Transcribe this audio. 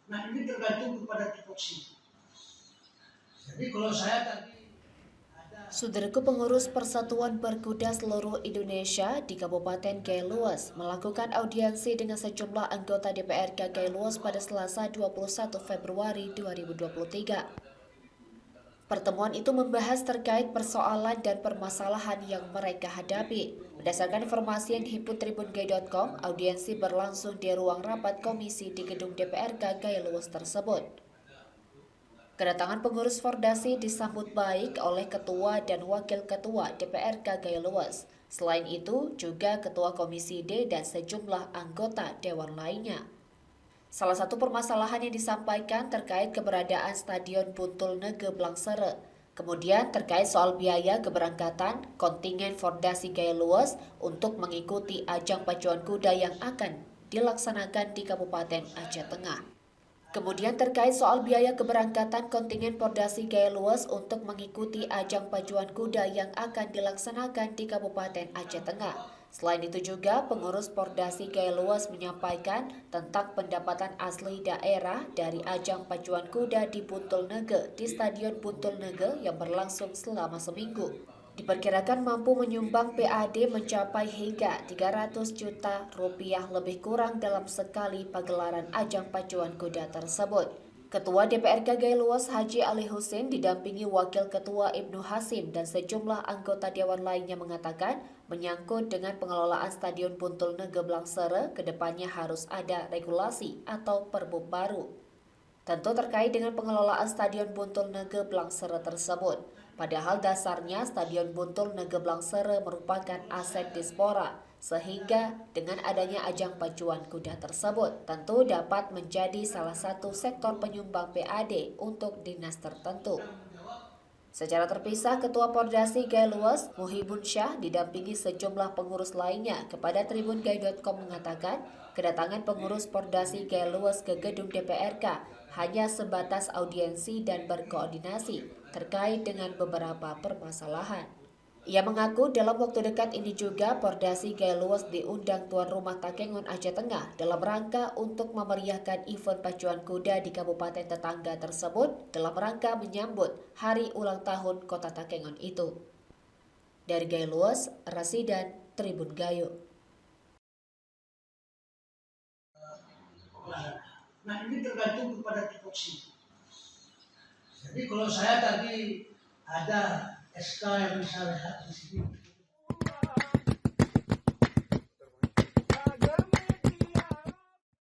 Nah, ini tergantung kepada tupoksi. Jadi kalau saya tadi ada... Saudaraku, pengurus Persatuan Berkuda seluruh Indonesia di Kabupaten Gailuas melakukan audiensi dengan sejumlah anggota DPRK Gailuas pada Selasa 21 Februari 2023. Pertemuan itu membahas terkait persoalan dan permasalahan yang mereka hadapi. Berdasarkan informasi yang dihimpun tribungai.com, audiensi berlangsung di ruang rapat komisi di gedung DPRK Gailuas tersebut. Kedatangan pengurus Fordasi disambut baik oleh Ketua dan Wakil Ketua DPRK Gailuas. Selain itu, juga Ketua Komisi D dan sejumlah anggota Dewan lainnya. Salah satu permasalahan yang disampaikan terkait keberadaan Stadion Buntul Nege Blangsere. Kemudian terkait soal biaya keberangkatan kontingen Fordasi Gailuas untuk mengikuti ajang pacuan kuda yang akan dilaksanakan di Kabupaten Aceh Tengah. Kemudian terkait soal biaya keberangkatan kontingen Fordasi Gailuas untuk mengikuti ajang pacuan kuda yang akan dilaksanakan di Kabupaten Aceh Tengah. Selain itu juga pengurus Fordasi Gailuas menyampaikan tentang pendapatan asli daerah dari ajang pacuan kuda di Buntul Nege di Stadion Buntul Nege yang berlangsung selama seminggu. Diperkirakan mampu menyumbang PAD mencapai hingga 300 juta rupiah lebih kurang dalam sekali pagelaran ajang pacuan kuda tersebut. Ketua DPRK Gailuas Haji Ali Hussein didampingi Wakil Ketua Ibnu Hasim dan sejumlah anggota Dewan lainnya mengatakan menyangkut dengan pengelolaan Stadion Buntul Nege Blangsere, kedepannya harus ada regulasi atau perbub baru. Tentu terkait dengan pengelolaan Stadion Buntul Nege Blangsere tersebut. Padahal dasarnya Stadion Buntul Nege Blangsere merupakan aset Dispora, sehingga dengan adanya ajang pacuan kuda tersebut tentu dapat menjadi salah satu sektor penyumbang PAD untuk dinas tertentu. Secara terpisah, Ketua Pordasi Gailuas, Muhibun Syah, didampingi sejumlah pengurus lainnya kepada tribungai.com mengatakan, kedatangan pengurus Pordasi Gailuas ke gedung DPRK hanya sebatas audiensi dan berkoordinasi terkait dengan beberapa permasalahan. Ia mengaku dalam waktu dekat ini juga Pordasi Gailuas diundang tuan rumah Takengon Aceh Tengah dalam rangka untuk memeriahkan event pacuan kuda di kabupaten tetangga tersebut dalam rangka menyambut hari ulang tahun kota Takengon itu. Dari Gailuas, Rasidan, Tribun Gayo. Nah, ini tergantung kepada tupoksi. Jadi kalau saya tadi ada SK yang misalnya di sini